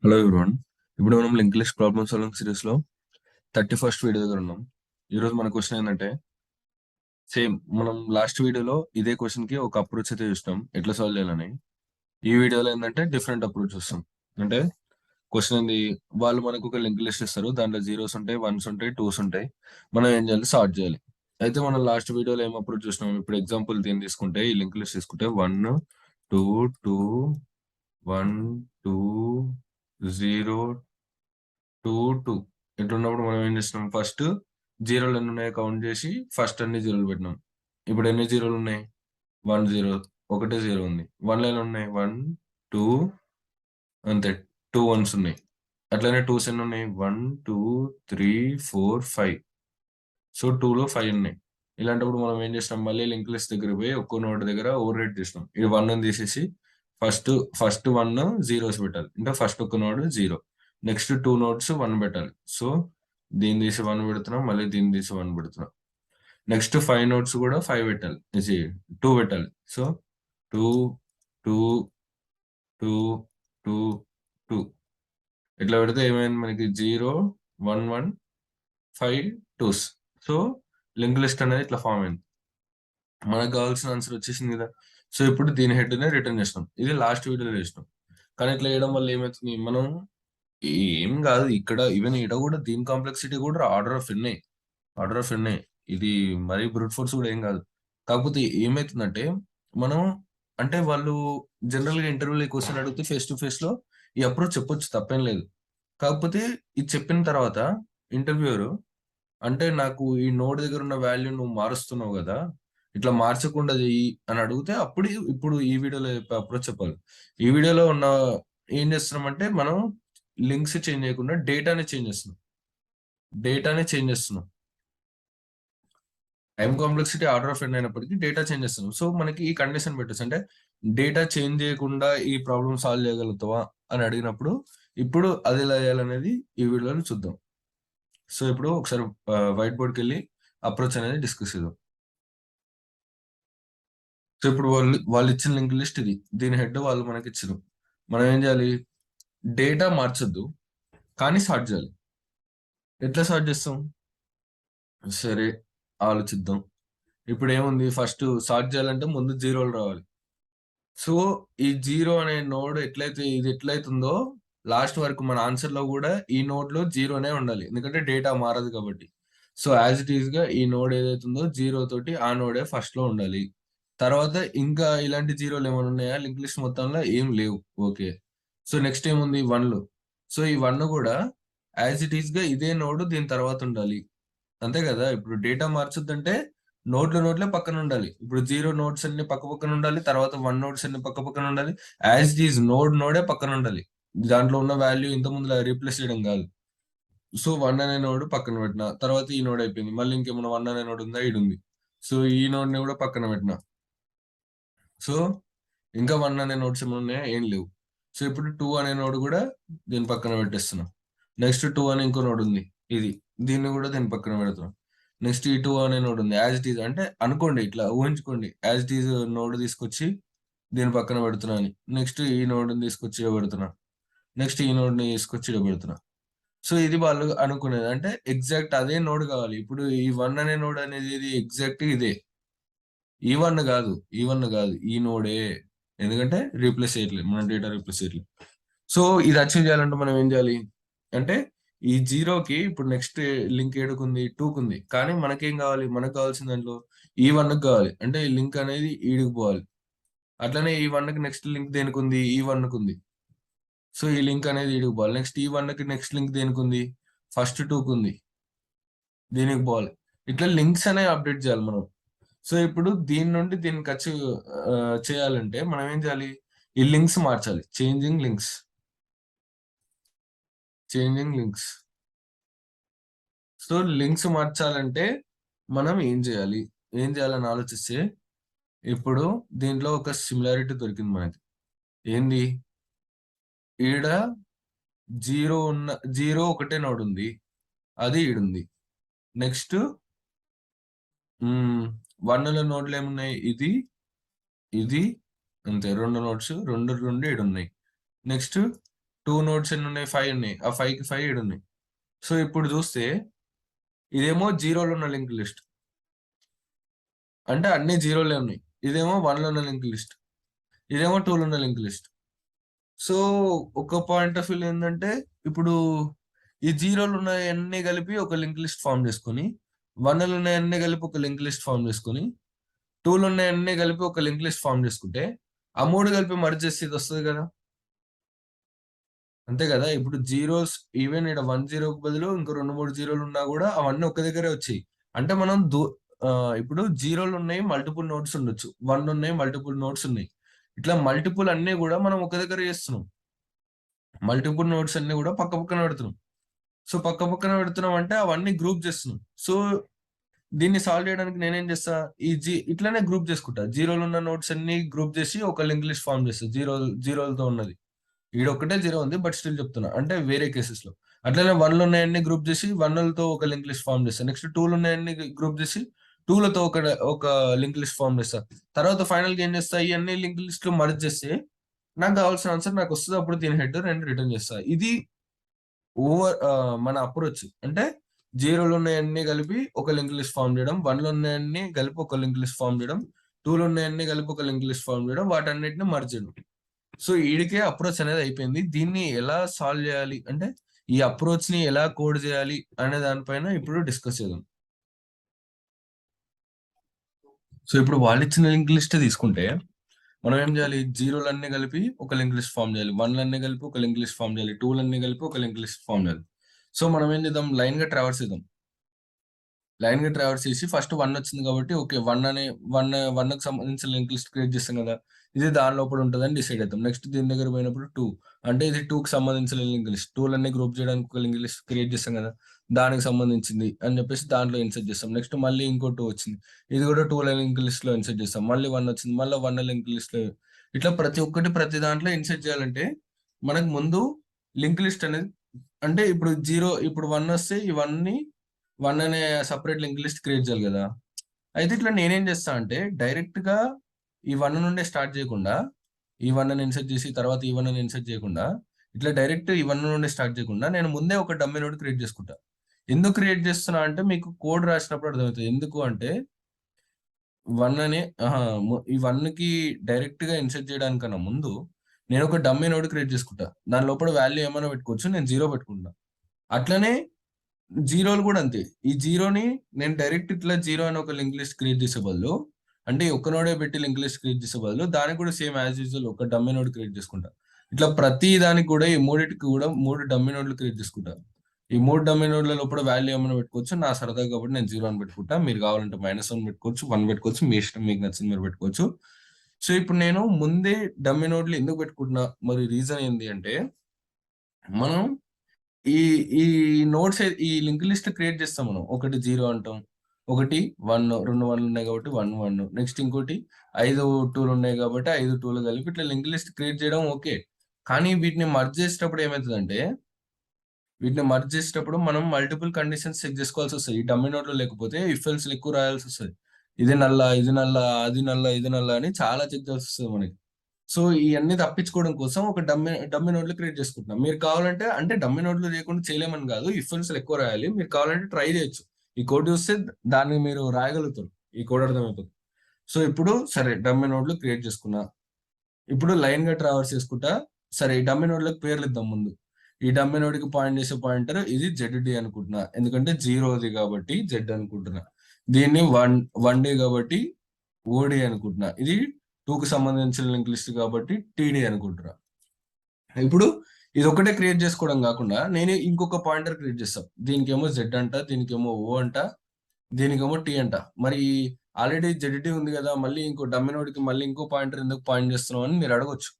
Hello everyone. ఇప్పుడు మనం link list problem solving series లో 31st వీడియో దగ్గర ఉన్నాం. ఈరోజు మన క్వశ్చన్ ఏంటంటే సేమ్ మనం లాస్ట్ వీడియోలో ఇదే క్వశ్చన్ కి ఒక అప్రోచ్ అయితే చూస్తాం ఎట్లా సాల్వ్ చేయాలని. ఈ వీడియోలో ఏంటంటే డిఫరెంట్ అప్రోచ్ చూస్తాం. అంటే క్వశ్చన్ ఏంది, వాళ్ళు మనకు ఒక లింక్ లిస్ట్ ఇస్తారు, దాంట్లో జీరోస్ ఉంటాయి, వన్స్ ఉంటాయి, టూస్ ఉంటాయి. మనం ఏం చేయాలి, సార్ట్ చేయాలి. అయితే మనం లాస్ట్ వీడియోలో ఏం అప్రోచ్ చూసినాం, ఇప్పుడు ఎగ్జాంపుల్ దీన్ని తీసుకుంటే ఈ లింక్ లిస్ట్ తీసుకుంటే 1 2 2 1 2 0 2 2 ఇట్లున్నప్పుడు మనం ఏం చేస్తున్నాం, ఫస్ట్ జీరోలు ఎన్ని ఉన్నాయో కౌంట్ చేసి ఫస్ట్ అన్ని జీరోలు పెట్టినాం. ఇప్పుడు ఎన్ని జీరోలు ఉన్నాయి, 1 0, ఒకటే జీరో ఉంది. వన్ లైన్ ఉన్నాయి, 1 2, అంతే, 2 1s ఉన్నాయి. అట్లనే టూస్ ఎన్ని ఉన్నాయి, 1 2 3 4 5. సో 2లో 5 ఉన్నాయి. ఇలాంటప్పుడు మనం ఏం చేస్తాం, మళ్ళీ లింక్ లిస్ట్ దగ్గర పోయి ఒక్కో నోట్ దగ్గర ఓవర్ రైట్ చేసినాం. ఇది 1 తీసేసి ఫస్ట్ ఫస్ట్ 1 జీరోస్ పెట్టాలి. అంటే ఫస్ట్ ఒక నోడ్ 0, నెక్స్ట్ 2 నోట్స్ 1 పెట్టాలి. సో దీన్ని తీసి 1 పెడుతున్నాం, మళ్ళీ దీన్ని తీసి 1 పెడుతున్నాం. నెక్స్ట్ 5 నోట్స్ కూడా 5 పెట్టాలి, 2 పెట్టాలి. సో 2 2 2 2 2 ఇట్లా పెడితే ఏమైంది, మనకి 0 1 1 5 2s. సో లింక్ లిస్ట్ అనేది ఇట్లా ఫామ్ అయింది. మనకు కావాల్సిన ఆన్సర్ వచ్చేసింది కదా. సో ఇప్పుడు దీని హెడ్ నే రిటర్న్ చేస్తాం. ఇది లాస్ట్ వీడియోలో చేసినాం. కానీ ఇట్లా చేయడం వల్ల ఏమవుతుంది, మనం ఏం కాదు ఇక్కడ, ఈవెన్ ఇక్కడ కూడా దీని కాంప్లెక్సిటీ కూడా ఆర్డర్ ఆఫ్ ఎన్ఏ. ఇది మరీ బ్రూట్ ఫోర్స్ కూడా ఏం కాదు. కాకపోతే ఏమైతుందంటే, మనం అంటే వాళ్ళు జనరల్ గా ఇంటర్వ్యూలో క్వశ్చన్ అడిగితే ఫేస్ టు ఫేస్ లో ఈ అప్రోచ్ చెప్పొచ్చు, తప్పేం లేదు. కాకపోతే ఇది చెప్పిన తర్వాత ఇంటర్వ్యూయర్ అంటే, నాకు ఈ నోడ్ దగ్గర ఉన్న వాల్యూ నువ్వు మారుస్తున్నావు కదా, ఇట్లా మార్చకుండా చెయ్యి అని అడిగితే అప్పుడు ఇప్పుడు ఈ వీడియోలో చెప్పే అప్రోచ్ చెప్పాలి. ఈ వీడియోలో ఉన్న ఏం చేస్తున్నామంటే, మనం లింక్స్ చేంజ్ చేయకుండా డేటానే చేంజ్ చేస్తున్నాం. టైం కాంప్లెక్సిటీ ఆర్డర్ ఆఫ్ ఎన్ అయినప్పటికీ డేటా చేంజ్ చేస్తున్నాం. సో మనకి ఈ కండిషన్ పెట్టచ్చు, అంటే డేటా చేంజ్ చేయకుండా ఈ ప్రాబ్లమ్ సాల్వ్ చేయగలుగుతావా అని అడిగినప్పుడు, ఇప్పుడు అది ఎలా చేయాలనేది ఈ వీడియోలో చూద్దాం. సో ఇప్పుడు ఒకసారి వైట్ బోర్డ్కి వెళ్ళి అప్రోచ్ అనేది డిస్కస్ చేద్దాం. సో ఇప్పుడు వాళ్ళు ఇచ్చిన లింక్ లిస్ట్ ఇది, దీని హెడ్ వాళ్ళు మనకి ఇచ్చారు. మనం ఏం చేయాలి, డేటా మార్చొద్దు కానీ సార్ట్ చేయాలి. ఎట్లా సార్ట్ చేస్తాం, సరే ఆలోచిద్దాం. ఇప్పుడు ఏముంది, ఫస్ట్ సార్ట్ చేయాలంటే ముందు జీరోలు రావాలి. సో ఈ జీరో అనే నోడ్ ఎట్లయితుందో లాస్ట్ వరకు మన ఆన్సర్ లో కూడా ఈ నోడ్ లో జీరోనే ఉండాలి, ఎందుకంటే డేటా మారదు కాబట్టి. సో యాజ్ ఇట్ ఈస్ గా ఈ నోడ్ ఏదైతుందో జీరో తోటి ఆ నోడే ఫస్ట్ లో ఉండాలి. తర్వాత ఇంకా ఇలాంటి జీరోలు ఏమైనా ఉన్నాయా, లింక్ లిస్ట్ మొత్తంలో ఏం లేవు. ఓకే. సో నెక్స్ట్ ఏముంది, వన్లు. సో ఈ వన్ కూడా యాజ్ ఇట్ ఈస్ గా ఇదే నోడ్ దీని తర్వాత ఉండాలి. అంతే కదా. ఇప్పుడు డేటా మార్చొద్దంటే నోట్లే పక్కన ఉండాలి. ఇప్పుడు జీరో నోట్స్ అన్ని పక్క పక్కన ఉండాలి, తర్వాత వన్ నోట్స్ అన్ని పక్క పక్కన ఉండాలి. యాజ్ ఇట్ ఈస్ నోడే పక్కన ఉండాలి. దాంట్లో ఉన్న వాల్యూ ఇంత ముందు రీప్లేస్ చేయడం కాదు. సో వన్ అనే నోడ్ పక్కన పెట్టిన తర్వాత ఈ నోడ్ అయిపోయింది. మళ్ళీ ఇంకేమైనా వన్ అనే నోడ్ ఉందా, ఇది ఉంది. సో ఈ నోడ్ ని కూడా పక్కన పెట్టిన. సో ఇంకా వన్ అనే నోట్స్ ఏమైనా ఉన్నాయా, ఏం లేవు. సో ఇప్పుడు టూ అనే నోడ్ కూడా దీని పక్కన పెట్టేస్తున్నాం. నెక్స్ట్ టూ అనే ఇంకో నోడ్ ఉంది, ఇది, దీన్ని కూడా దీని పక్కన పెడుతున్నాం. నెక్స్ట్ ఈ టూ అనే నోడ్ ఉంది, యాజ్ ఇట్ ఈజ్ అంటే అనుకోండి, ఇట్లా ఊహించుకోండి, యాజ్ ఇట్ ఈజ్ నోడ్ తీసుకొచ్చి దీని పక్కన పెడుతున్నా అని. నెక్స్ట్ ఈ నోడ్ తీసుకొచ్చి ఇక్కడ పెడుతున్నా. నెక్స్ట్ ఈ నోడ్ ని తీసుకొచ్చి ఇక్కడ పెడుతున్నా. సో ఇది వాళ్ళు అనుకునేది, అంటే ఎగ్జాక్ట్ అదే నోడ్ కావాలి. ఇప్పుడు ఈ వన్ అనే నోడ్ అనేది ఇది ఎగ్జాక్ట్ ఇదే, ఈ వన్ కాదు ఈ నోడే, ఎందుకంటే రీప్లేస్ చేయట్లేదు, మనం డేటా రీప్లేస్ చేయట్లేదు. సో ఇది అచీవ్ చేయాలంటే మనం ఏం చేయాలి అంటే, ఈ జీరోకి ఇప్పుడు నెక్స్ట్ లింక్ ఏడుకుంది, టూకి ఉంది. కానీ మనకేం కావాలి, మనకు కావాల్సిన దాంట్లో ఈ వన్కి కావాలి, అంటే ఈ లింక్ అనేది ఈడికి పోవాలి. అట్లనే ఈ వన్కి నెక్స్ట్ లింక్ దేనికి ఉంది, ఈ వన్కి ఉంది. సో ఈ లింక్ అనేది ఈడికి పోవాలి. నెక్స్ట్ ఈ వన్కి నెక్స్ట్ లింక్ దేనికి ఉంది, ఫస్ట్ టూకి ఉంది, దీనికి పోవాలి. ఇట్లా లింక్స్ అనేవి అప్డేట్ చేయాలి మనం. సో ఇప్పుడు దీని నుండి దీనికి వచ్చి చేయాలంటే మనం ఏం చేయాలి, ఈ లింక్స్ మార్చాలి. Changing links. సో లింక్స్ మార్చాలంటే మనం ఏం చేయాలని ఆలోచిస్తే, ఇప్పుడు దీంట్లో ఒక సిమిలారిటీ దొరికింది మనకి. ఏంది, ఈడ జీరో ఒకటే నోడ్ ఉంది, అది ఈడుంది. నెక్స్ట్ వన్నుల నోడ్లు ఏమున్నాయి, ఇది అంతే, రెండు నోట్స్, రెండు ఈడున్నాయి. నెక్స్ట్ 2 నోడ్స్ ఎన్ని ఉన్నాయి? 5 ఉన్నాయి. ఆ 5కి 5 7 ఉన్నాయి. సో ఇప్పుడు చూస్తే ఇదేమో జీరోలో ఉన్న లింక్ లిస్ట్, అంటే అన్ని జీరోలే ఉన్నాయి. ఇదేమో 1లో ఉన్న లింక్ లిస్ట్, ఇదేమో 2లో ఉన్న లింక్ లిస్ట్. సో ఒక పాయింట్ ఆఫ్ వ్యూ ఏంటంటే, ఇప్పుడు ఈ జీరోలు ఉన్నాయన్నీ కలిపి ఒక లింక్ లిస్ట్ ఫామ్ చేసుకొని, 1లో ఉన్నాయన్నీ కలిపి ఒక లింక్ లిస్ట్ ఫామ్ చేసుకొని, 2లో ఉన్నాయన్నీ కలిపి ఒక లింక్ లిస్ట్ ఫామ్ చేసుకుంటే, ఆ 3 కలిపి మర్జ్ చేస్తే ఇది వస్తుంది కదా. అంతే కదా. ఇప్పుడు జీరోస్ ఈవెన్ ఇక్కడ 1 జీరోకి బదులు ఇంకో 2, 3 జీరోలు ఉన్నా కూడా అవన్నీ ఒక దగ్గరే వచ్చాయి. అంటే మనం ఇప్పుడు జీరోలు ఉన్నాయి, మల్టిపుల్ నోడ్స్ ఉండొచ్చు. 1 ఉన్నాయి, మల్టిపుల్ నోడ్స్ ఉన్నాయి. ఇట్లా మల్టిపుల్ అన్నీ కూడా మనం ఒక దగ్గర చేస్తున్నాం. మల్టిపుల్ నోడ్స్ అన్ని కూడా పక్క పక్కన పెడుతున్నాం. సో పక్క పక్కన పెడుతున్నాం అంటే అవన్నీ గ్రూప్ చేస్తున్నాం. సో దీన్ని సాల్వ్ చేయడానికి నేనేం చేస్తా, ఇట్లానే గ్రూప్ చేసుకుంటా. జీరోలు ఉన్న నోట్స్ అన్ని గ్రూప్ చేసి ఒక లింక్ లిస్ట్ ఫామ్ చేస్తా. జీరోలతో ఉన్నది ఈడొక్కటే జీరో ఉంది, బట్ స్టిల్ చెప్తున్నా, అంటే వేరే కేసెస్ లో. అట్లనే 1లో ఉన్నాయన్ని గ్రూప్ చేసి 1లతో ఒక లింక్ లిస్ట్ ఫామ్ చేస్తా. నెక్స్ట్ 2లో ఉన్నాయన్ని గ్రూప్ చేసి 2లతో ఒక లింక్ లిస్ట్ ఫామ్ చేస్తా. తర్వాత ఫైనల్ గా ఏం చేస్తా, ఈ అన్ని లింక్ లిస్ట్ లో మర్జ్ చేస్తే నాకు కావాల్సిన ఆన్సర్ నాకు వస్తుంది. అప్పుడు దీని హెడ్ రెండు రిటర్న్ చేస్తా. ఇది మన అప్రోచ్. అంటే జీరోలో ఉన్నాయన్ని కలిపి ఒక లింక్ లిస్ట్ ఫామ్ చేయడం, 1లో ఉన్నాయన్ని కలిపి ఒక లింక్ లిస్ట్ ఫామ్ చేయడం, 2లో ఉన్నాయన్ని కలిపి ఒక లింక్ లిస్ట్ ఫామ్ చేయడం, వాటన్నిటిని మర్జ్ చేయడం. సో ఈడికే అప్రోచ్ అనేది అయిపోయింది. దీన్ని ఎలా సాల్వ్ చేయాలి అంటే, ఈ అప్రోచ్ ని ఎలా కోడ్ చేయాలి అనే దానిపైన ఇప్పుడు డిస్కస్ చేద్దాం. సో ఇప్పుడు వాళ్ళు ఇచ్చిన లింక్ లిస్ట్ తీసుకుంటే మనం ఏం చేయాలి, జీరోలన్నీ కలిపి ఒక లింక్ లిస్ట్ ఫామ్ చేయాలి, 1లన్నీ కలిపి ఒక లింక్ లిస్ట్ ఫామ్ చేయాలి, 2లన్నీ కలిపి ఒక లింక్ లిస్ట్ ఫామ్ చేయాలి. సో మనం ఏం చేద్దాం, లైన్ గా ట్రావర్స్ చేద్దాం. లైన్ గా ట్రావర్స్ చేసి ఫస్ట్ 1 వచ్చింది కాబట్టి ఓకే, 1 కి సంబంధించిన లింక్ లిస్ట్ క్రియేట్ చేస్తాం కదా, ఇది దాని లోపల ఉంటుందని డిసైడ్ అవుతాం. నెక్స్ట్ దీని దగ్గర పోయినప్పుడు 2, అంటే ఇది 2 కి సంబంధించిన లింక్ లిస్ట్. 2లన్నీ గ్రూప్ చేయడానికి ఒక లింక్ లిస్ట్ క్రియేట్ చేస్తాం కదా, దానికి సంబంధించింది అని చెప్పేసి దాంట్లో ఇన్సర్ట్ చేస్తాం. నెక్స్ట్ మళ్ళీ ఇంకో 2 వచ్చింది, ఇది కూడా 2 లింక్ లిస్ట్ లో ఇన్సర్ట్ చేస్తాం. మళ్ళీ 1 వచ్చింది, మళ్ళీ 1 లింక్ లిస్ట్ లో. ఇట్లా ప్రతి ఒక్కటి ప్రతి దాంట్లో ఇన్సర్ట్ చేయాలంటే మనకు ముందు లింక్ లిస్ట్ అనేది, అంటే ఇప్పుడు ఇప్పుడు 1 వస్తే ఈ 1 అనే సపరేట్ లింక్ లిస్ట్ క్రియేట్ చేయాలి కదా. అయితే ఇట్లా నేనేం చేస్తా అంటే, డైరెక్ట్ గా ఈ 1 నుండే స్టార్ట్ చేయకుండా, ఈ 1 అని ఇన్సర్ట్ చేసి తర్వాత ఈ 1 అని ఇన్సర్ట్ చేయకుండా, ఇట్లా డైరెక్ట్ ఈ 1 నుండి స్టార్ట్ చేయకుండా నేను ముందే ఒక డమ్మీ నోడ్ క్రియేట్ చేసుకుంటా. ఎందుకు క్రియేట్ చేస్తున్నా అంటే, మీకు కోడ్ రాసినప్పుడు అర్థమవుతుంది. ఎందుకు అంటే 1 అని ఈ 1 కి డైరెక్ట్ గా ఇన్సర్ట్ చేయడానికన్నా ముందు నేను ఒక డమ్మీ నోడ్ క్రియేట్ చేసుకుంటా. దాని లోపల వాల్యూ ఏమైనా పెట్టుకోవచ్చు, నేను 0 పెట్టుకుంటా. అట్లనే జీరోలు కూడా అంతే. ఈ జీరోని నేను డైరెక్ట్ ఇట్లా 0 అని ఒక లింక్ లిస్ట్ క్రియేట్ చేసే బదులు, అంటే ఒక్క నోడే పెట్టి లింక్ లిస్ట్ క్రియేట్ చేసే బదులు, దానికి కూడా సేమ్ యాజ్ యూజువల్ ఒక డమ్మీ నోడ్ క్రియేట్ చేసుకుంటా. ఇట్లా ప్రతి దానికి కూడా ఈ మూడింటికి కూడా 3 డమ్మీ నోడ్లు క్రియేట్ చేసుకుంటా. ఈ 3 డమ్మీ నోడ్ల లోపల వాల్యూ ఏమైనా పెట్టుకోవచ్చు. నా సరదా కాబట్టి నేను 0 అని పెట్టుకుంటా. మీరు కావాలంటే -1 పెట్టుకోవచ్చు, 1 పెట్టుకోవచ్చు, మీ ఇష్టం, మీకు నచ్చింది మీరు పెట్టుకోవచ్చు. సో ఇప్పుడు నేను ముందే డమ్మీ నోడ్లు ఎందుకు పెట్టుకుంటున్నా, మరి రీజన్ ఏంటి అంటే, మనం ఈ ఈ నోట్స్ ఈ లింక్ లిస్ట్ క్రియేట్ చేస్తాం మనం. ఒకటి 0 అంటాం, ఒకటి 1, 2 1లు ఉన్నాయి కాబట్టి 1 1, నెక్స్ట్ ఇంకోటి 5 2లు ఉన్నాయి కాబట్టి 5 2లు కలిపి ఇట్లా లింక్ లిస్ట్ క్రియేట్ చేయడం ఓకే. కానీ వీటిని మర్జ్ చేసేటప్పుడు మనం మల్టిపుల్ కండిషన్స్ చెక్ చేసుకోవాల్సి వస్తుంది. ఈ డమ్మీ నోట్లో లేకపోతే ఇఫ్ ఎల్స్ ఎక్కువ రాయాల్సి వస్తుంది. ఇది నల్ల, ఇది నల్ల, అది నల్ల, ఇది నల్ల అని చాలా చెక్ చేయాల్సి వస్తుంది మనకి. సో ఇవన్నీ తప్పించుకోవడం కోసం ఒక డమ్మీ నోట్లు క్రియేట్ చేసుకుంటున్నాం. మీరు కావాలంటే, అంటే డమ్మీ నోట్లు లేకుండా చేయలేమని కాదు, ఇఫ్ ఎల్స్ ఎక్కువ రాయాలి. మీరు కావాలంటే ట్రై చేయొచ్చు. ఈ కోడ్ చూస్తే దాన్ని మీరు రాయగలుగుతారు. ఈ కోడ్ అర్థమైపోతుంది. సో ఇప్పుడు సరే, డమ్మీ నోట్లు క్రియేట్ చేసుకున్నా. ఇప్పుడు లైన్ గా ట్రావర్స్ చేసుకుంటా. సరే, ఈ డమ్మీ నోడ్లకు పేర్లు ఇద్దాం ముందు. ఈ డమ్మీ నోడ్కి పాయింట్ చేసే పాయింటర్ ఇది ZD అనుకుంటున్నా, ఎందుకంటే 0ది కాబట్టి Z అనుకుంటున్నా. దీన్ని 1D కాబట్టి OD అనుకుంటున్నా. ఇది 2కి సంబంధించిన లింక్ లిస్ట్ కాబట్టి TD అనుకుంటున్నా. ఇప్పుడు ఇది ఒకటే క్రియేట్ చేసుకోవడం కాకుండా నేను ఇంకొక పాయింటర్ క్రియేట్ చేస్తాం. దీనికేమో Z అంట, దీనికేమో O అంట, దీనికేమో T అంట. మరి ఆల్రెడీ ZD ఉంది కదా, మళ్ళీ ఇంకో డమ్మీ నోడ్కి మళ్ళీ ఇంకో పాయింటర్ ఎందుకు పాయింట్ చేస్తున్నావు అని మీరు అడగొచ్చు.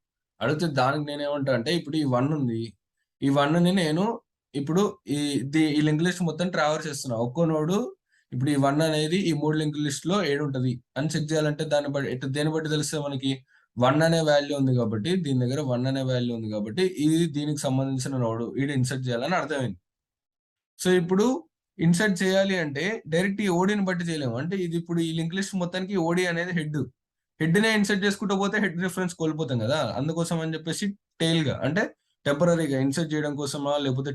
అడిగితే దానికి నేనేమంటా అంటే, ఇప్పుడు ఈ 1 ఉంది, ఈ 1ని నేను ఇప్పుడు ఈ లింక్ లిస్ట్ మొత్తం ట్రావెల్ చేస్తున్నా. ఒక్కో నోడు ఇప్పుడు ఈ 1 అనేది ఈ 3 లింక్ లిస్ట్ లో 7 ఉంటది అని చెక్ చేయాలంటే దేని బట్టి తెలిస్తే మనకి 1 అనే వాల్యూ ఉంది కాబట్టి, దీని దగ్గర 1 అనే వాల్యూ ఉంది కాబట్టి ఇది దీనికి సంబంధించిన నోడు, ఇది ఇన్సర్ట్ చేయాలని అర్థమైంది. సో ఇప్పుడు ఇన్సర్ట్ చేయాలి అంటే డైరెక్ట్ ఈ ఓడిని బట్టి చేయలేము. అంటే ఇది ఇప్పుడు ఈ లింక్ లిస్ట్ మొత్తానికి ఓడి అనేది హెడ్ నే ఇన్సర్ట్ చేసుకుంటూ పోతే హెడ్ రిఫరెన్స్ కోల్పోతాం కదా. అందుకోసం అని చెప్పేసి టైల్ గా, అంటే టెంపరరీగా ఇన్సర్ట్ చేయడం కోసమా, లేకపోతే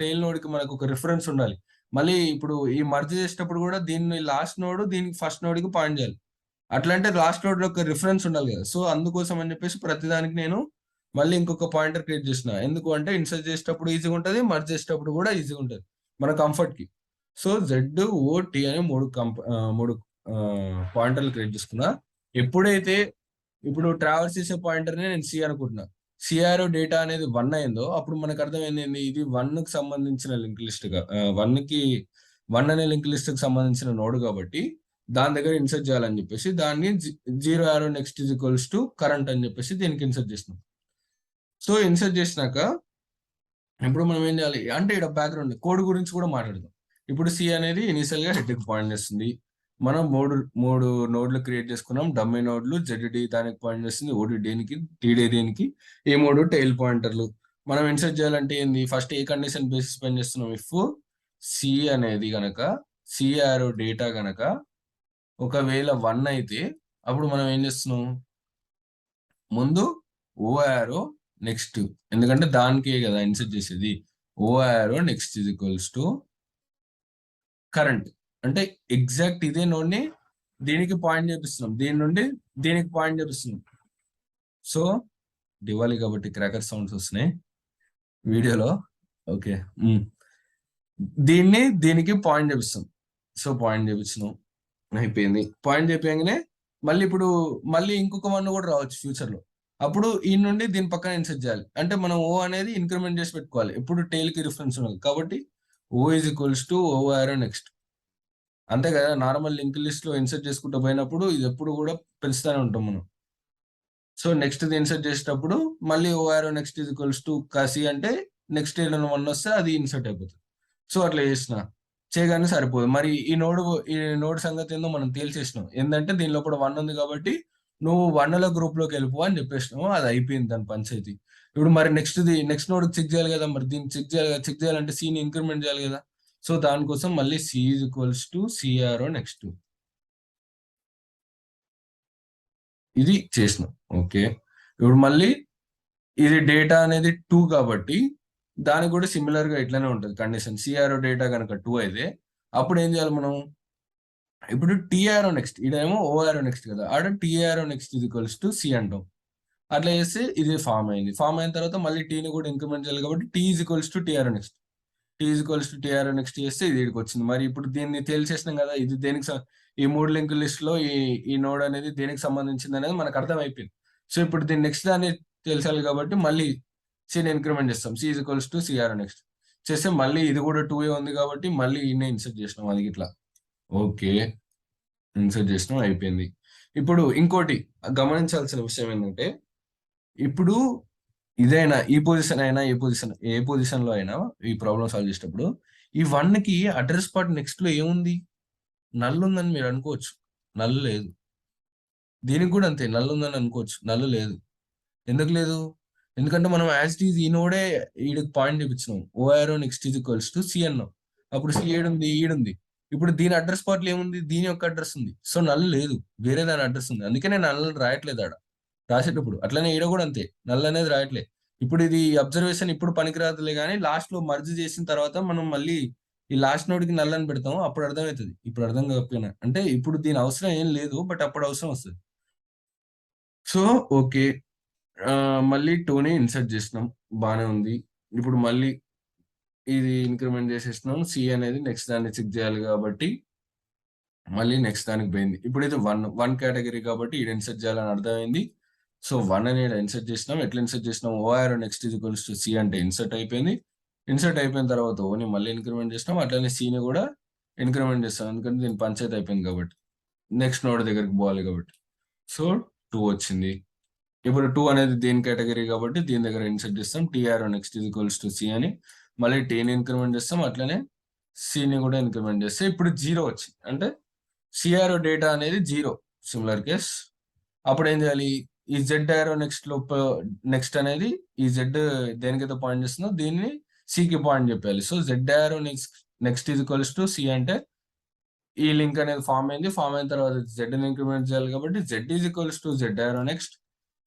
టెయిల్ నోడ్కి మనకు ఒక రిఫరెన్స్ ఉండాలి. మళ్ళీ ఇప్పుడు ఈ మర్జ్ చేసేటప్పుడు కూడా దీన్ని లాస్ట్ నోడ్ దీనికి ఫస్ట్ నోడ్కి పాయింట్ చేయాలి. అట్లా అంటే లాస్ట్ నోడ్ లో ఒక రిఫరెన్స్ ఉండాలి కదా. సో అందుకోసం అని చెప్పేసి ప్రతిదానికి నేను మళ్ళీ ఇంకొక పాయింటర్ క్రియేట్ చేసిన. ఎందుకు అంటే ఇన్సర్ట్ చేసేటప్పుడు ఈజీగా ఉంటుంది, మర్జ్ చేసేటప్పుడు కూడా ఈజీగా ఉంటుంది మన కంఫర్ట్ కి. సో జెడ్ ఓ టీ అనే మూడు పాయింటర్లు క్రియేట్ చేసుకున్నా. ఎప్పుడైతే ఇప్పుడు ట్రావెల్స్ చేసే పాయింటర్ నేను సి అనుకుంటున్నా, సిఆర్ డేటా అనేది 1 అయిందో అప్పుడు మనకు అర్థమైంది ఇది 1 కి సంబంధించిన లింక్ లిస్ట్ గా 1 అనే లింక్ లిస్ట్ కి సంబంధించిన నోడ్ కాబట్టి దాని దగ్గర ఇన్సర్ట్ చేయాలని చెప్పేసి దాన్ని 0 next is equals to current అని చెప్పేసి దీనికి ఇన్సర్ట్ చేసినాం. సో ఇన్సర్ట్ చేసినాక ఇప్పుడు మనం ఏం చేయాలి అంటే ఇక్కడ బ్యాక్గ్రౌండ్ కోడ్ గురించి కూడా మాట్లాడదాం. ఇప్పుడు సి అనేది ఇనిషియల్ గా హెడ్ కి పాయింట్ చేస్తుంది. మనం మూడు నోడ్లు క్రియేట్ చేసుకున్నాం. డమ్మీ నోడ్లు జెడ్డి దానికి పాయింట్ చేస్తుంది, ఓడి దేనికి, టీడీ దేనికి, ఈ మూడు టైల్ పాయింటర్లు. మనం ఇన్సర్ట్ చేయాలంటే ఏంది, ఫస్ట్ ఏ కండిషన్ బేసిస్ పని చేస్తున్నాం, ఇఫ్ సి అనేది గనక సిఆర్ డేటా గనక ఒకవేళ 1 అయితే అప్పుడు మనం ఏం చేస్తున్నాం, ముందు ఓఆర్ఓ నెక్స్ట్, ఎందుకంటే దానికే కదా ఇన్సర్ట్ చేసేది, ORO next is equals to current. అంటే ఎగ్జాక్ట్ ఇదే నోడ్ని దీనికి పాయింట్ చేపిస్తున్నాం, దీని నుండి దీనికి పాయింట్ చేపిస్తున్నాం. సో దివాలి కాబట్టి క్రాకర్ సౌండ్స్ వస్తున్నాయి వీడియోలో. ఓకే, దీనికి పాయింట్ చేపిస్తాం. సో పాయింట్ చేపించినాం, అయిపోయింది. పాయింట్ చెప్పగానే మళ్ళీ ఇంకొక 1 కూడా రావచ్చు ఫ్యూచర్ లో. అప్పుడు ఈ నుండి దీని పక్కన ఇన్సర్ట్ చేయాలి. అంటే మనం ఓ అనేది ఇంక్రిమెంట్ చేసి పెట్టుకోవాలి, ఎప్పుడు టైల్ కి రిఫరెన్స్ ఉన్నది కాబట్టి o is equals to o arrow next. అంతే కదా, నార్మల్ లింక్ లిస్ట్ లో ఇన్సర్ట్ చేసుకుంటూ పోయినప్పుడు ఇది ఎప్పుడు కూడా పెంచుతూనే ఉంటాం మనం. సో నెక్స్ట్ ఇన్సర్ట్ చేసేటప్పుడు మళ్ళీ ORO next is equals to కసి అంటే నెక్స్ట్ ఏదైనా 1 వస్తే అది ఇన్సర్ట్ అయిపోతుంది. సో అట్లా చేయగానే సరిపోదు. మరి ఈ నోడ్ సంగతి ఏందో మనం తేల్చేసినాం. ఏంటంటే దీని లోపల 1 ఉంది కాబట్టి నువ్వు 1ల గ్రూప్ లోకి వెళ్ళిపో అని చెప్పేసినావు, అది అయిపోయింది దాని పంచాయతీ. ఇప్పుడు మరి నెక్స్ట్ నోడ్ చెక్ చేయాలి కదా, మరి దీన్ని చెక్ చేయాలంటే సిని ఇంక్రిమెంట్ చేయాలి కదా. సో దానికోసం మళ్ళీ C is equals to CRO next, ఇది చేసినాం. ఓకే, ఇప్పుడు మళ్ళీ ఇది డేటా అనేది 2 కాబట్టి దానికి కూడా సిమిలర్ గా ఇట్లానే ఉంటుంది కండిషన్. సిఆర్ఓ డేటా కనుక 2 అయితే అప్పుడు ఏం చేయాలి మనం, ఇప్పుడు టీఆర్ఓ నెక్స్ట్, ఇదేమో ఓఆర్ఓ నెక్స్ట్ కదా, ఆడ టీఆర్ఓ నెక్స్ట్ ఇది ఈక్వల్స్ టు సి అంటాం. అట్లా చేస్తే ఇది ఫామ్ అయింది. ఫామ్ అయిన తర్వాత మళ్ళీ టీని కూడా ఇంక్రిమెంట్ చేయాలి కాబట్టి T is equals to T arrow next, T arrow next చేస్తే ఇది ఇక్కడికి వచ్చింది. మరి ఇప్పుడు దీన్ని తేల్చేసినాం కదా, ఇది దేనికి ఈ 3 లింక్ లిస్ట్ లో ఈ నోడ్ అనేది దేనికి సంబంధించింది అనేది మనకు అర్థం అయిపోయింది. సో ఇప్పుడు దీన్ని నెక్స్ట్ దాన్ని తెలిసాలి కాబట్టి మళ్ళీ సిని ఇంక్రిమెంట్ చేస్తాం, C is equals to CRO next చేస్తే మళ్ళీ ఇది కూడా 2 ఉంది కాబట్టి మళ్ళీ ఈయన ఇన్సర్ట్ చేసినాం అది ఇట్లా. ఓకే, ఇన్సర్ట్ చేసినాం, అయిపోయింది. ఇప్పుడు ఇంకోటి గమనించాల్సిన విషయం ఏంటంటే, ఇప్పుడు ఇదైనా ఈ పొజిషన్ అయినా ఏ పొజిషన్ లో అయినా ఈ ప్రాబ్లం సాల్వ్ చేసేటప్పుడు ఈ 1 కి అడ్రస్ పార్ట్ నెక్స్ట్ లో ఏముంది, నల్ ఉందని మీరు అనుకోవచ్చు, నల్ లేదు. దీనికి కూడా అంతే, నల్ ఉందని అనుకోవచ్చు, నల్ లేదు. ఎందుకు లేదు, ఎందుకంటే మనం యాజ్ ఇట్ ఈజ్ ఈ నోడే ఈడికి పాయింట్ చూపించినాం, o arrow next is equals to c అన్నాం. అప్పుడు సి ఏడుంది, ఈడుంది. ఇప్పుడు దీని అడ్రస్ పార్ట్లో ఏముంది, దీని యొక్క అడ్రస్ ఉంది. సో నల్ లేదు, వేరే దాని అడ్రస్ ఉంది. అందుకే నేను నల్ రాయట్లేదు ఆడ రాసేటప్పుడు. అట్లనే ఈడ కూడా అంతే, నల్ అనేది రాయట్లేదు. ఇప్పుడు ఇది అబ్జర్వేషన్ ఇప్పుడు పనికిరాదులే కానీ లాస్ట్ లో మర్జ్ చేసిన తర్వాత మనం మళ్ళీ ఈ లాస్ట్ నోడ్ కి నల్ అని పెడతాం, అప్పుడు అర్థమవుతుంది. ఇప్పుడు అర్థం కాకపోయినా అంటే ఇప్పుడు దీని అవసరం ఏం లేదు, బట్ అప్పుడు అవసరం వస్తుంది. సో ఓకే, మళ్ళీ 2ని ఇన్సర్ట్ చేసినాం, బాగానే ఉంది. ఇప్పుడు మళ్ళీ ఇది ఇంక్రిమెంట్ చేసేసినాం, సి అనేది నెక్స్ట్ దాన్ని చెక్ చేయాలి కాబట్టి మళ్ళీ నెక్స్ట్ దానికి పోయింది. ఇప్పుడు ఇది 1 కేటగిరీ కాబట్టి ఇది ఇన్సర్ట్ చేయాలని అర్థమైంది. సో 1 అని ఇన్సర్ట్ చేసినాం. ఎట్లా ఇన్సర్ట్ చేసినాం, O arrow next is equals to C అంటే ఇన్సర్ట్ అయిపోయింది. ఇన్సర్ట్ అయిపోయిన తర్వాత ఓని మళ్ళీ ఇంక్రిమెంట్ చేసినాం, అట్లనే సిని కూడా ఇంక్రిమెంట్ చేస్తాం, ఎందుకంటే దీని పంచాయతీ అయిపోయింది కాబట్టి నెక్స్ట్ నోడ్ దగ్గరికి పోవాలి కాబట్టి. సో 2 వచ్చింది. ఇప్పుడు 2 అనేది దీని కేటగిరీ కాబట్టి దీని దగ్గర ఇన్సర్ట్ చేస్తాం, T arrow next is equals to C అని. మళ్ళీ టీని ఇంక్రిమెంట్ చేస్తాం, అట్లనే సిని కూడా ఇంక్రిమెంట్ చేస్తే ఇప్పుడు 0 వచ్చింది. అంటే సిఆర్ఓ డేటా అనేది 0, సిమిలర్ కేస్. అప్పుడు ఏం చేయాలి, ఈ జెడ్ ఆరో నెక్స్ట్ అనేది ఈ జెడ్ దేనికైతే పాయింట్ చేస్తుందో దీన్ని సికి పాయింట్ చెప్పాలి. So Z arrow next is equals to C అంటే ఈ లింక్ అనేది ఫామ్ అయింది. ఫామ్ అయిన తర్వాత జెడ్ ఇంక్రిమెంట్ చేయాలి కాబట్టి Z is equals to Z arrow next.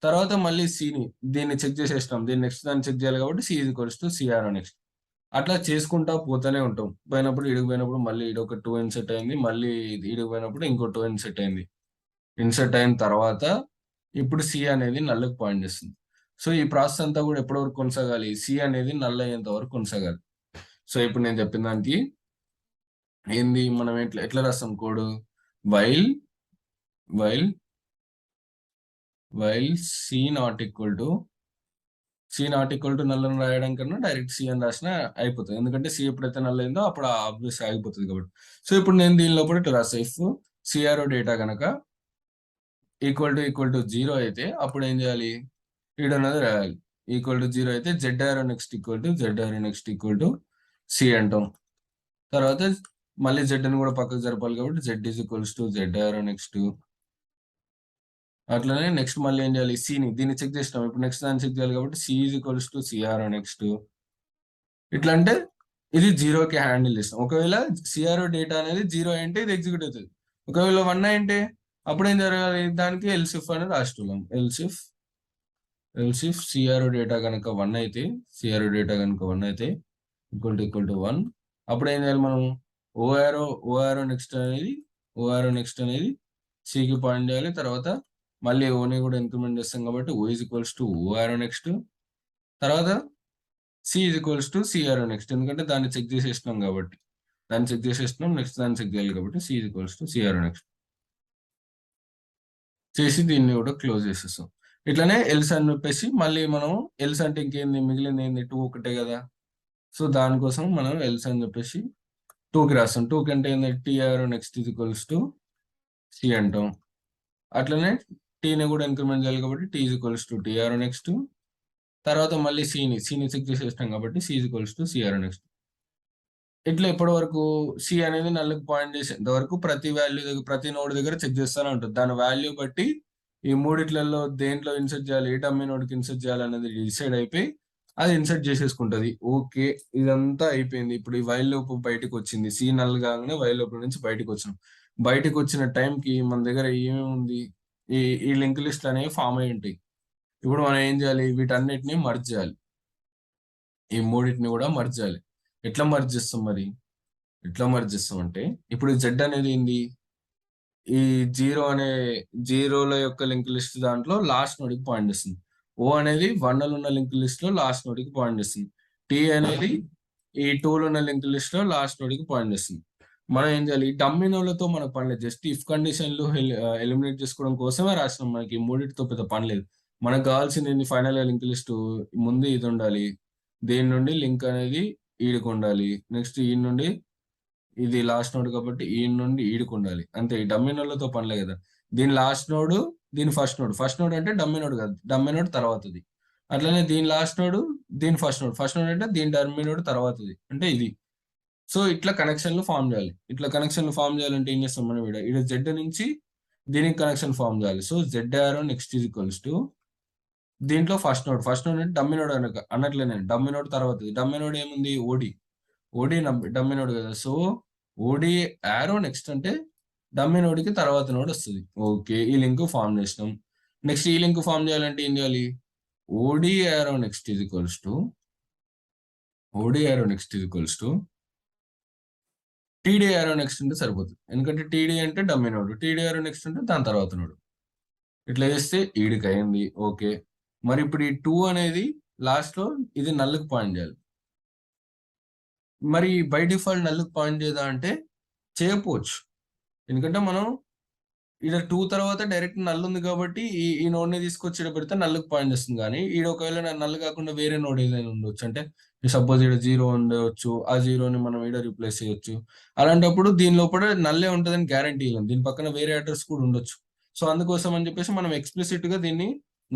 తర్వాత మళ్ళీ సిని దీన్ని చెక్ చేసేసినాం, దీన్ని నెక్స్ట్ దాన్ని చెక్ చేయాలి కాబట్టి C is equals to C arrow next. అట్లా చేసుకుంటా పోతూనే ఉంటాం. పోయినప్పుడు ఈడికి పోయినప్పుడు మళ్ళీ ఈడొక 2 ఇన్సెట్ అయింది, మళ్ళీ ఈడికి పోయినప్పుడు ఇంకో 2 ఇన్సెట్ అయింది. ఇన్సెట్ అయిన తర్వాత ఇప్పుడు సి అనేది నల్లుకి పాయింట్ చేస్తుంది. సో ఈ ప్రాసెస్ అంతా కూడా ఎప్పటి వరకు కొనసాగాలి, సి అనేది నల్ అయ్యేంత వరకు కొనసాగాలి. సో ఇప్పుడు నేను చెప్పిన దానికి ఏంది, మనం ఎట్లా ఎట్లా రాస్తాం code, while while while C not equal to null అని రాయడం కన్నా డైరెక్ట్ సి అని రాసినా అయిపోతుంది. ఎందుకంటే సి ఎప్పుడైతే నల్ అయిందో అప్పుడు ఆబ్వియస్ ఆగిపోతుంది కాబట్టి. సో ఇప్పుడు నేను దీని లోపల ఇట్లా రాస్తా, ఇఫ్ సిఆర్ఓ డేటా కనుక ఈక్వల్ టు 0 అయితే అప్పుడు ఏం చేయాలి, ఈడ ఉన్నది రాయాలి. ఈక్వల్ టు 0 అయితే Z arrow next equal to C అంటాం. తర్వాత మళ్ళీ జెడ్ అని కూడా పక్కకు జరపాలి కాబట్టి Z is equals to Z arrow next. అట్లనే నెక్స్ట్ మళ్ళీ ఏం చేయాలి, సిని దీన్ని చెక్ చేసినాం, ఇప్పుడు నెక్స్ట్ దాన్ని చెక్ చేయాలి కాబట్టి C is equals to CRO next. ఇట్లా అంటే ఇది 0కి హ్యాండిల్ చేస్తాం. ఒకవేళ సిఆర్ఓ డేటా అనేది 0 అంటే ఇది ఎగ్జిక్యూట్ అవుతుంది. ఒకవేళ 1 అంటే అప్పుడు ఏం జరగాలి, దానికి ఎల్సిఫ్ అనేది రాస్తున్నాం. ఎల్సిఫ్ సిఆర్ఓ డేటా కనుక 1 అయితే ఈక్వల్ టు 1, అప్పుడు ఏం చేయాలి మనం, ఓఆర్ఓ నెక్స్ట్ అనేది సికి పాయింట్ చేయాలి. తర్వాత మళ్ళీ ఓని కూడా ఇంక్రిమెంట్ చేస్తాం కాబట్టి o is equals to o arrow next. తర్వాత c is equals to CRO next, ఎందుకంటే దాన్ని చెక్ చేసేస్తున్నాం కాబట్టి, నెక్స్ట్ దాన్ని చెక్ చేయాలి కాబట్టి C is equals to CRO next చేసి దీన్ని కూడా క్లోజ్ చేసేస్తాం. ఇట్లానే ఎల్స్ అని చెప్పేసి మళ్ళీ మనం ఎల్స్ అంటే ఇంకేంది, మిగిలింది ఏంది, 2 ఒకటే కదా. సో దానికోసం మనం ఎల్స్ అని చెప్పేసి 2కి రాస్తాం. 2కి అంటే ఏంది, T arrow next is equals to C అంటాం. అట్లనే టీని కూడా ఇంక్రిమెంట్ చేయాలి కాబట్టి T is equals to T arrow next. తర్వాత మళ్ళీ సిని చెక్ చేసేస్తాం కాబట్టి C is equals to C arrow next. ఇట్లా ఎప్పటి వరకు సి అనేది నల్లుకి పాయింట్ చేసేంత వరకు ప్రతి వాల్యూ దగ్గర, ప్రతి నోడ్ దగ్గర చెక్ చేస్తూనే ఉంటుంది. దాని వాల్యూ బట్టి ఈ మూడిట్లలో దేంట్లో ఇన్సర్ట్ చేయాలి, ఏ డమ్మీ నోడ్కి ఇన్సర్ట్ చేయాలి అనేది డిసైడ్ అయిపోయి అది ఇన్సర్ట్ చేసేసుకుంటుంది. ఓకే, ఇదంతా అయిపోయింది. ఇప్పుడు ఈ వైల్ లోపు బయటకు వచ్చింది, సి నల్ కాగానే వైల్ లోపల నుంచి బయటకు వచ్చినాం. బయటకు వచ్చిన టైంకి మన దగ్గర ఏమేమి ఉంది, ఈ లింక్ లిస్ట్ అనేవి ఫామ్ అయి ఉంటాయి. ఇప్పుడు మనం ఏం చేయాలి, వీటన్నిటిని మర్జ్ చేయాలి. ఈ మూడింటిని కూడా మర్జ్ చేయాలి. ఎట్లా మర్జ్ చేస్తాం మరి, ఎట్లా మర్జ్ చేస్తాం అంటే ఇప్పుడు జెడ్ అనేది ఏంది, ఈ జీరోల యొక్క లింక్ లిస్ట్ దాంట్లో లాస్ట్ నోడ్కి పాయింట్ చేస్తుంది. ఓ అనేది 1లో ఉన్న లింక్ లిస్ట్ లో లాస్ట్ నోడ్కి పాయింట్ చేస్తుంది. టీ అనేది ఈ 2లో ఉన్న లింక్ లిస్ట్ లో లాస్ట్ నోడ్కి పాయింట్ చేస్తుంది. మనం ఏం చేయాలి, ఈ డమ్మీ నోడ్లతో మనకు పని లేదు, జస్ట్ ఇఫ్ కండిషన్లు ఎలిమినేట్ చేసుకోవడం కోసమే రాసినాం. మనకి మూడింటితో పెద్ద పని లేదు. మనకు కావాల్సింది ఫైనల్ లింక్ లిస్ట్ ముందు ఇది ఉండాలి, దీని నుండి లింక్ అనేది ఈడికి ఉండాలి, నెక్స్ట్ ఈ నుండి ఇది లాస్ట్ నోడ్ కాబట్టి ఈ నుండి ఈడికి ఉండాలి, అంతే. ఈ డమ్మీ నోడ్లతో పనిలే కదా. దీని లాస్ట్ నోడ్, దీని ఫస్ట్ నోడ్ అంటే డమ్మీ నోడ్ కాదు, డమ్మీ నోడ్ తర్వాతది. అట్లనే దీని లాస్ట్ నోడ్, దీని ఫస్ట్ నోడ్ అంటే దీని డమ్మీ నోడ్ తర్వాతది, అంటే ఇది. సో ఇట్లా కనెక్షన్లు ఫామ్ చేయాలి. ఇట్లా కనెక్షన్లు ఫామ్ చేయాలంటే ఏం చేస్తాం మనం, ఇక్కడ జెడ్ నుంచి దీనికి కనెక్షన్ ఫామ్ చేయాలి. So Z arrow next is equals to దీంట్లో ఫస్ట్ నోడ్ అంటే డమ్మీ నోడ్ అన్నట్లేనే, డమ్మీ నోడ్ తర్వాతది. డమ్మీ నోడ్ ఏముంది, ఓడి డమ్మీ నోడ్ కదా. సో ఓడి యారో నెక్స్ట్ అంటే డమ్మీ నోడ్కి తర్వాత నోడ్ వస్తుంది. ఓకే, ఈ లింక్ ఫామ్ చేసినాం. నెక్స్ట్ ఈ లింక్ ఫామ్ చేయాలంటే ఏం చేయాలి, o d arrow next is equals to TD arrow next అంటే సరిపోతుంది. ఎందుకంటే టీడీ అంటే dummy node, TD arrow next అంటే దాని తర్వాత నోడ్. ఇట్లా చేస్తే ఈడికి అయింది. ఓకే, మరి ఇప్పుడు ఈ 2 అనేది లాస్ట్ లో ఇది నల్లుకి పాయింట్ చేయాలి. మరి బై డిఫాల్ట్ నల్లుకి పాయింట్ చేయదా అంటే చేయకపోవచ్చు, ఎందుకంటే మనం ఇక్కడ 2 తర్వాత డైరెక్ట్ నల్ ఉంది కాబట్టి ఈ నోడ్ ని తీసుకొచ్చి పెడితే నల్లుకి పాయింట్ చేస్తుంది. కానీ ఈడ ఒకవేళ నల్ కాకుండా వేరే నోడ్ ఏదైనా ఉండొచ్చు, అంటే సపోజ్ ఇక్కడ 0 ఉండవచ్చు, ఆ 0ని మనం ఈడ రీప్లేస్ చేయొచ్చు. అలాంటప్పుడు దీని లోపల నల్లే ఉంటుందని గ్యారంటీ లేదు, దీని పక్కన వేరే అడ్రస్ కూడా ఉండొచ్చు. సో అందుకోసం అని చెప్పేసి మనం ఎక్స్ప్లిసిట్ గా దీన్ని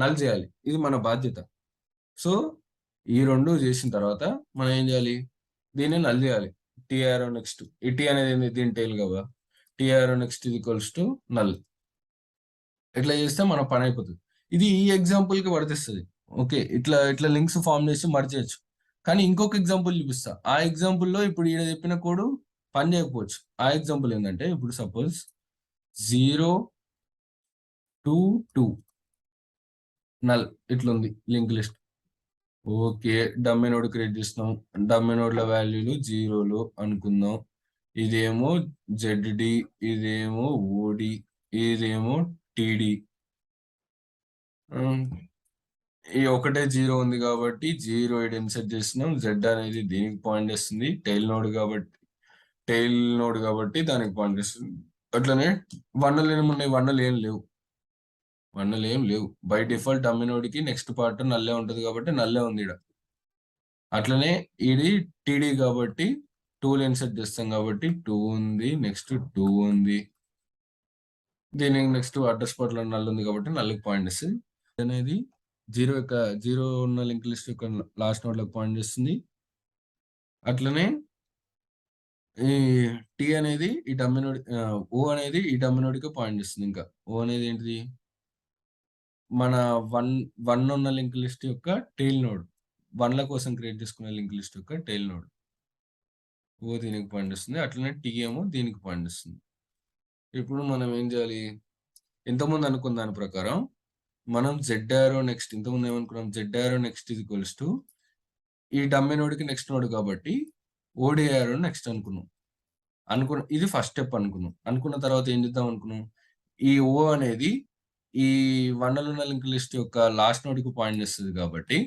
నల్ చేయాలి, ఇది మన బాధ్యత. సో ఈ రెండు చేసిన తర్వాత మనం ఏం చేయాలి, దీన్ని నల్ చేయాలి. టీఆర్ఓ నెక్స్ట్, ఈ టీ అనేది దీని టైల్ కదా, టీఆర్ఓ నెక్స్ట్ ఇది ఈక్వల్స్ టు నల్. ఇట్లా చేస్తే మన పని అయిపోతుంది. ఇది ఈ ఎగ్జాంపుల్ కి వర్తిస్తుంది. ఓకే, ఇట్లా లింక్స్ ఫామ్ చేసి మర్జ్ చేయొచ్చు. కానీ ఇంకొక ఎగ్జాంపుల్ చూపిస్తా. ఆ ఎగ్జాంపుల్లో ఇప్పుడు ఈడ చెప్పిన కోడ్ పని చేయకపోవచ్చు. ఆ ఎగ్జాంపుల్ ఏంటంటే ఇప్పుడు సపోజ్ 0 to 2 నల్ ఇట్లుంది link list. Okay. Dummy node create చేసినాం. డమ్మీ నోడ్ల వాల్యూలు జీరోలు అనుకుందాం. ఇదేమో జెడ్డి, ఇదేమో ఓడి, ఇదేమో టీడీ. ఈ ఒకటే జీరో ఉంది కాబట్టి జీరో ఇక్కడ ఇన్సెట్ చేసినాం. జెడ్ అనేది దీనికి పాయింట్ చేస్తుంది. టైల్ నోడ్ కాబట్టి దానికి పాయింట్ చేస్తుంది. అట్లనే వన్నులు ఏమున్నాయి? వన్నులు ఏం లేవు. బై డిఫాల్ట్ డమ్మీ నోడ్కి నెక్స్ట్ పార్ట్ నల్లే ఉంటుంది కాబట్టి నల్లే ఉంది ఇక్కడ. అట్లనే ఇది టీడీ కాబట్టి 2 ఇన్సెట్ చేస్తాం కాబట్టి 2 ఉంది. నెక్స్ట్ 2 ఉంది. దీనికి నెక్స్ట్ అడ్రస్ పార్ట్లో నల్ ఉంది కాబట్టి నల్లుకి పాయింట్ ఇస్తుంది. అనేది జీరో ఉన్న లింక్ లిస్ట్ యొక్క లాస్ట్ నోడ్లకు పాయింట్ చేస్తుంది. అట్లనే ఈ టీ అనేది ఈ డమ్మీ నోడ్, ఓ అనేది ఈ డమ్మీ నోడ్కి పాయింట్ చేస్తుంది. ఇంకా ఓ అనేది ఏంటిది? మన వన్ ఉన్న లింక్ లిస్ట్ యొక్క టెయిల్ నోడ్. వన్ల కోసం క్రియేట్ చేసుకున్న లింక్ లిస్ట్ యొక్క టెయిల్ నోడ్. ఓ దీనికి పాయింట్ ఇస్తుంది. అట్లనే టీ ఏమో దీనికి పాయింట్ ఇస్తుంది. ఇప్పుడు మనం ఏం చేయాలి? ఇంతకుముందు అనుకున్న దాని ప్రకారం మనం జెడ్ యారో నెక్స్ట్, ఇంతకుముందు ఏమనుకున్నాం? Z arrow next is equals to ఈ డమ్మీ నోడ్కి నెక్స్ట్ నోడ్ కాబట్టి ఓడి యారో నెక్స్ట్ అనుకున్నాం. ఇది ఫస్ట్ స్టెప్ అనుకున్నాం. అనుకున్న తర్వాత ఏం చేద్దాం అనుకున్నాం? ఈ ఓ అనేది ఈ వన్నులు ఉన్న లింక్ లిస్ట్ యొక్క లాస్ట్ నోడ్కి పాయింట్ చేస్తుంది కాబట్టి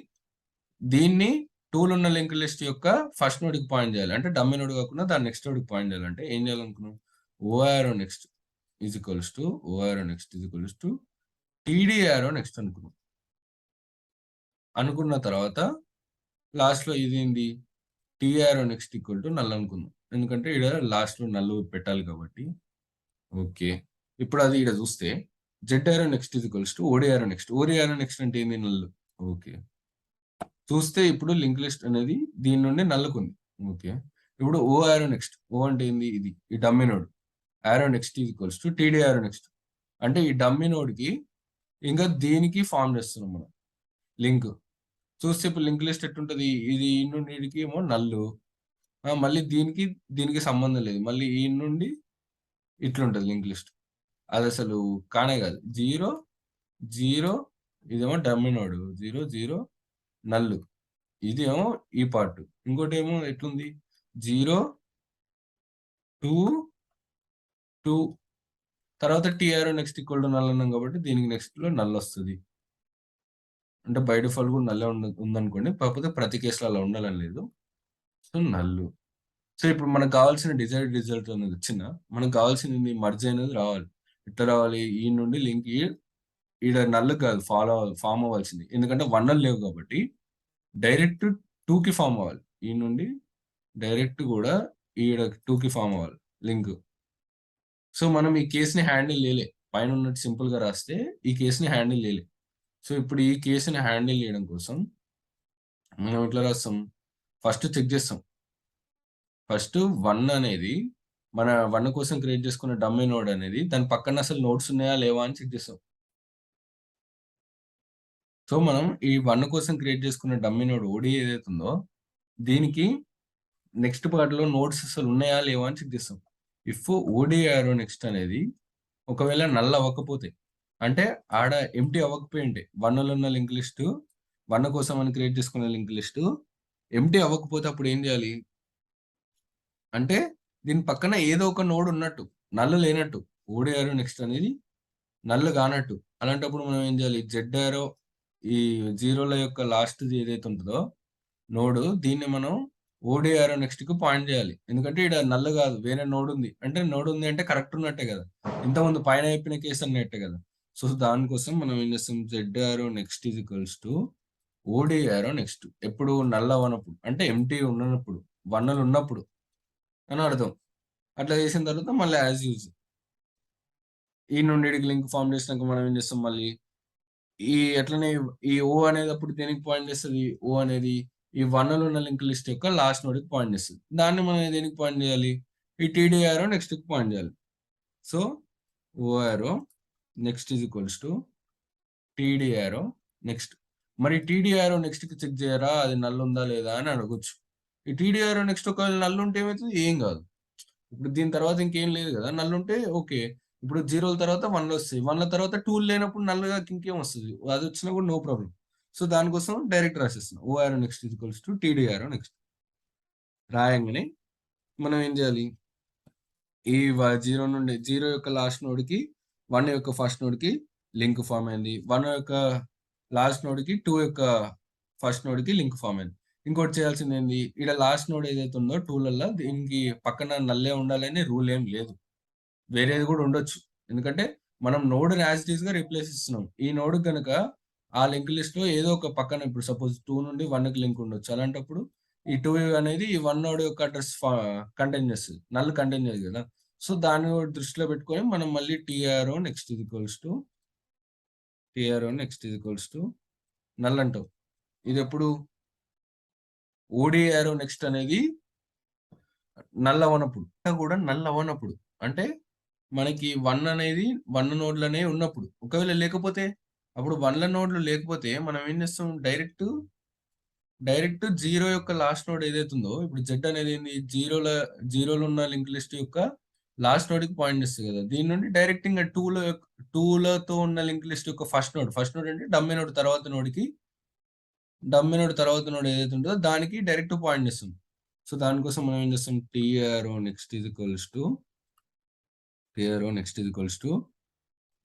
దీన్ని టూలు ఉన్న లింక్ లిస్ట్ యొక్క ఫస్ట్ నోడ్కి పాయింట్ చేయాలి. అంటే డమ్మీ నోడ్ కాకుండా దాని నెక్స్ట్ నోడ్కి పాయింట్ చేయాలంటే ఏం చేయాలనుకున్నాం? O arrow next is equals to TD arrow next అనుకున్నాం. అనుకున్న తర్వాత లాస్ట్లో ఇది ఏంది? T arrow next equal to null అనుకుందాం. ఎందుకంటే ఇక్కడ లాస్ట్లో నల్లు పెట్టాలి కాబట్టి. ఓకే. ఇప్పుడు అది ఇక్కడ చూస్తే Z arrow next is equals to OD arrow next అంటే ఏంది? నల్లు. ఓకే. చూస్తే ఇప్పుడు లింక్ లిస్ట్ అనేది దీని నుండి నల్లుకుంది. ఓకే. ఇప్పుడు ఓ యారో నెక్స్ట్. ఓ అంటే ఏంది? ఇది ఈ dummy node. Arrow next is equals to TD arrow next. అంటే ఈ డమ్మీ నోడ్కి ఇంకా దీనికి ఫామ్ చేస్తున్నాం మనం లింక్. చూస్తే ఇప్పుడు లింక్ లిస్ట్ ఎట్టుంటది? ఇది ఈ నుండి ఈడికి ఏమో నల్లు, మళ్ళీ దీనికి సంబంధం లేదు. మళ్ళీ ఈ నుండి ఇట్లుంటది లింక్ లిస్ట్. అది అసలు కానే కాదు. 0 0 ఇదేమో డమ్మీ నోడ్, 0 0 నల్లు, ఇదేమో ఈ పార్ట్. ఇంకోటి ఏమో ఎట్లుంది? 0 2 2 తర్వాత T arrow next equal to null అన్నాం కాబట్టి దీనికి నెక్స్ట్ లో నల్ వస్తుంది. అంటే బై డిఫాల్ట్ కూడా నల్లే ఉందనుకోండి. కాకపోతే ప్రతి కేసులో అలా ఉండాలని లేదు. సో నల్లు. సో ఇప్పుడు మనకు కావాల్సిన డిజైర్డ్ రిజల్ట్ అనేది వచ్చిన మనకు కావాల్సింది మర్జ్ అనేది రావాలి. ఎట్లా రావాలి? ఈ నుండి లింక్ ఈడ నల్లు కాదు ఫామ్ అవ్వాల్సింది. ఎందుకంటే వన్నులు లేవు కాబట్టి డైరెక్ట్ 2కి ఫామ్ అవ్వాలి. ఈ నుండి డైరెక్ట్ కూడా ఈడ 2కి ఫామ్ అవ్వాలి లింక్. సో మనం ఈ కేసుని హ్యాండిల్ చేయలే. పైన ఉన్నట్టు సింపుల్ గా రాస్తే ఈ కేసుని హ్యాండిల్ చేయలే. సో ఇప్పుడు ఈ కేసుని హ్యాండిల్ చేయడం కోసం మనం ఎట్లా రాస్తాం? ఫస్ట్ చెక్ చేస్తాం. ఫస్ట్ 1 అనేది మన 1 కోసం క్రియేట్ చేసుకున్న డమ్మీ నోడ్ అనేది దాని పక్కన అసలు నోడ్స్ ఉన్నాయా లేవా అని చెక్ చేస్తాం. సో మనం ఈ 1 కోసం క్రియేట్ చేసుకున్న డమ్మీ నోడ్ ఓడి ఏదైతే ఉందో దీనికి నెక్స్ట్ పార్ట్లో నోడ్స్ అసలు ఉన్నాయా లేవా అని చెక్ చేస్తాం. ఇఫ్ ఓడి యారో నెక్స్ట్ అనేది ఒకవేళ నల్ అవ్వకపోతే, అంటే ఆడ ఎంటీ అవ్వకపోయింటే, వన్నులు ఉన్న లింక్ లిస్ట్ 1 కోసం అని క్రియేట్ చేసుకున్న లింక్ లిస్ట్ ఎంటీ అవ్వకపోతే అప్పుడు ఏం చేయాలి? అంటే దీని పక్కన ఏదో ఒక నోడ్ ఉన్నట్టు, నల్లు లేనట్టు. ఓడి యారో నెక్స్ట్ అనేది నల్లు కానట్టు. అలాంటప్పుడు మనం ఏం చేయాలి? జెడ్ యారో ఈ జీరోల యొక్క లాస్ట్ ఏదైతే ఉంటుందో నోడ్, దీన్ని మనం ఓడి యారో నెక్స్ట్ కి పాయింట్ చేయాలి. ఎందుకంటే ఇక్కడ నల్లు కాదు, వేరే నోడ్ ఉంది. అంటే నోడ్ ఉంది అంటే కరెక్ట్ ఉన్నట్టే కదా. ఇంతకుముందు పైన చెప్పిన కేసు అన్నట్టే కదా. సో దానికోసం మనం ఏం చేస్తాం? Z arrow next is equals to OD arrow next. ఎప్పుడు నల్ అవ్వనప్పుడు, అంటే ఎంటీ ఉన్నప్పుడు, వన్నులు ఉన్నప్పుడు అని అర్థం. అట్లా చేసిన తర్వాత మళ్ళీ యాజ్ యూజ్ ఈ నుండి లింక్ ఫామ్ చేసినాక మనం ఏం చేస్తాం? మళ్ళీ ఈ ఎట్లనే ఈ ఓ అనేది అప్పుడు దేనికి పాయింట్ చేస్తుంది? ఓ అనేది ఈ వన్నులు ఉన్న లింక్ లిస్ట్ యొక్క లాస్ట్ నోడ్కి పాయింట్ చేస్తుంది. దాన్ని మనం దేనికి పాయింట్ చేయాలి? ఈ టీడీ యారో నెక్స్ట్కి పాయింట్ చేయాలి. So O arrow next is equals to TD arrow next. మరి టీడీ యారో నెక్స్ట్కి చెక్ చేయరా అది నల్లు ఉందా లేదా అని అడగొచ్చు. ఈ టీడీ యారో నెక్స్ట్ ఒకవేళ నల్లు ఉంటే ఏమవుతుంది? ఏం కాదు. ఇప్పుడు దీని తర్వాత ఇంకేం లేదు కదా. నల్లు ఉంటే ఓకే, ఇప్పుడు జీరోల తర్వాత వన్లు వస్తాయి, వన్ల తర్వాత టూలు లేనప్పుడు నల్లగా ఇంకేం వస్తుంది, అది వచ్చినా కూడా నో ప్రాబ్లం. సో దానికోసం డైరెక్ట్ రాసేస్తున్నాం, o arrow next equals to TD arrow next. రాయంగానే మనం ఏం చేయాలి, ఈ జీరో నుండి జీరో యొక్క లాస్ట్ నోడ్కి వన్ యొక్క ఫస్ట్ నోడ్కి లింక్ ఫామ్ అయింది, వన్ యొక్క లాస్ట్ నోడ్కి టూ యొక్క ఫస్ట్ నోడ్కి లింక్ ఫామ్ అయింది. ఇంకోటి చేయాల్సింది ఏంది, ఇక్కడ లాస్ట్ నోడ్ ఏదైతే ఉందో టూలల్లో దీనికి పక్కన నల్లే ఉండాలని రూల్ ఏం లేదు, వేరేది కూడా ఉండొచ్చు. ఎందుకంటే మనం నోడ్ యాజ్ ఇట్ ఈస్ గా రీప్లేస్ ఇస్తున్నాం. ఈ నోడ్ కనుక ఆ లింక్ లిస్ట్ లో ఏదో ఒక పక్కన, ఇప్పుడు సపోజ్ 2 నుండి 1 కి లింక్ ఉండొచ్చు, అలాంటప్పుడు ఈ 2 అనేది ఈ 1 నోడ్ యొక్క అడ్రస్ కంటైన్ చేస్తుంది, నల్ కంటైన్ చేయదు కదా. సో దాన్ని దృష్టిలో పెట్టుకొని మనం మళ్ళీ TRO next equals to null అంటాం. ఇది ఎప్పుడు ఓడిఆర్ఓ నెక్స్ట్ అనేది నల్ అవ్వనప్పుడు, కూడా నల్ అవ్వనప్పుడు అంటే మనకి 1 అనేది 1 నోడ్లనే ఉన్నప్పుడు. ఒకవేళ లేకపోతే, అప్పుడు 1ల నోడ్లు లేకపోతే మనం ఏం చేస్తాం, డైరెక్ట్ జీరో యొక్క లాస్ట్ నోడ్ ఏదైతే ఉందో, ఇప్పుడు జెడ్ అనేది ఏంది, జీరోలో ఉన్న లింక్ లిస్ట్ యొక్క లాస్ట్ నోడ్కి పాయింట్ చేస్తుంది కదా. దీని నుండి డైరెక్ట్ ఇంకా టూలతో ఉన్న లింక్ లిస్ట్ యొక్క ఫస్ట్ నోడ్ అంటే డమ్మీ నోడ్ తర్వాత నోడ్ ఏదైతే ఉంటుందో దానికి డైరెక్ట్ పాయింట్ చేస్తుంది. సో దానికోసం మనం ఏం చేస్తాం, TRO next equals to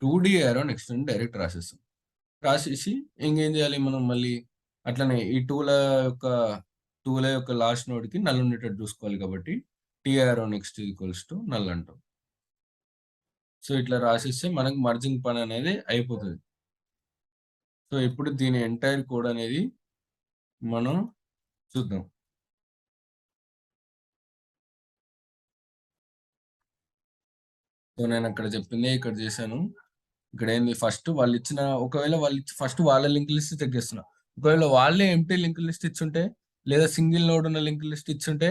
2D next అని డైరెక్ట్ రాసేస్తాం. రాసేసి ఇంకేం చేయాలి మనం, మళ్ళీ అట్లనే ఈ టూల యొక్క లాస్ట్ నోడ్కి నల్ ఉండేటట్టు చూసుకోవాలి కాబట్టి TRO next equals to null అంటాం. సో ఇట్లా రాసేస్తే మనకు మర్జింగ్ పని అనేది అయిపోతుంది. సో ఇప్పుడు దీని ఎంటైర్ కోడ్ అనేది మనం చూద్దాం. సో నేను అక్కడ చెప్పింది ఇక్కడ చేశాను. ఇక్కడ ఏంది, ఫస్ట్ వాళ్ళు ఇచ్చిన, ఒకవేళ ఫస్ట్ వాళ్ళ లింక్ లిస్ట్ చెక్ చేస్తున్నా. ఒకవేళ వాళ్ళే ఎంటీ లింక్ లిస్ట్ ఇచ్చుంటే, లేదా సింగిల్ నోడ్ ఉన్న లింక్ లిస్ట్ ఇచ్చుంటే,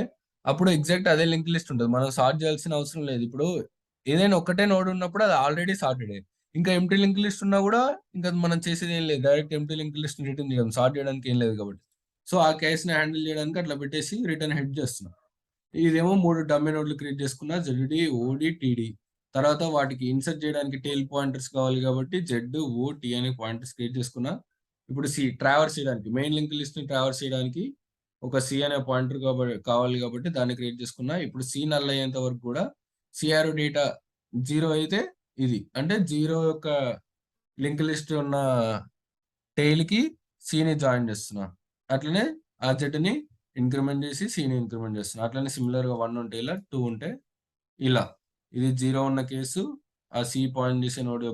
అప్పుడు ఎగ్జాక్ట్ అదే లింక్ లిస్ట్ ఉంటుంది, మనం సార్ట్ చేయాల్సిన అవసరం లేదు. ఇప్పుడు ఏదైనా ఒకటే నోడ్ ఉన్నప్పుడు అది ఆల్రెడీ సార్టెడ్. ఇంకా ఎంటీ లింక్ లిస్ట్ ఉన్నా కూడా ఇంకా మనం చేసేది ఏం లేదు, direct empty link list return చేయడం, సార్ట్ చేయడానికి ఏం లేదు కాబట్టి. సో ఆ కేసుని హ్యాండిల్ చేయడానికి అట్లా పెట్టేసి రిటర్న్ హెడ్ చేస్తున్నాం. ఇదేమో 3 డమ్మీ నోడ్లు క్రియేట్ చేసుకున్నా, జెడ్, ఓడి, టీడీ. తర్వాత వాటికి ఇన్సర్ట్ చేయడానికి టెయిల్ పాయింటర్స్ కావాలి కాబట్టి జెడ్, ఓ, టీ అనే పాయింటర్స్ క్రియేట్ చేసుకున్నా. ఇప్పుడు ట్రావర్స్ చేయడానికి, మెయిన్ లింక్ లిస్ట్ ని ట్రావర్స్ చేయడానికి ఒక సి అనే పాయింటర్ కావాలి కాబట్టి దాన్ని క్రియేట్ చేసుకున్నా. ఇప్పుడు సి నల్ అయ్యేంత వరకు కూడా సిఆర్ డేటా 0 అయితే ఇది, అంటే 0 యొక్క లింక్ లిస్ట్ ఉన్న టెయిల్ కి సిని జాయిన్ చేస్తున్నా. అట్లనే ఆ జెడ్ని ఇంక్రిమెంట్ చేసి సిని ఇంక్రిమెంట్ చేస్తున్నా. అట్లనే సిమిలర్ గా 1 ఉంటే ఇలా, 2 ఉంటే ఇలా. ఇది 0 ఉన్న కేసు, ఆ సి పాయింట్ చేసే నోడ్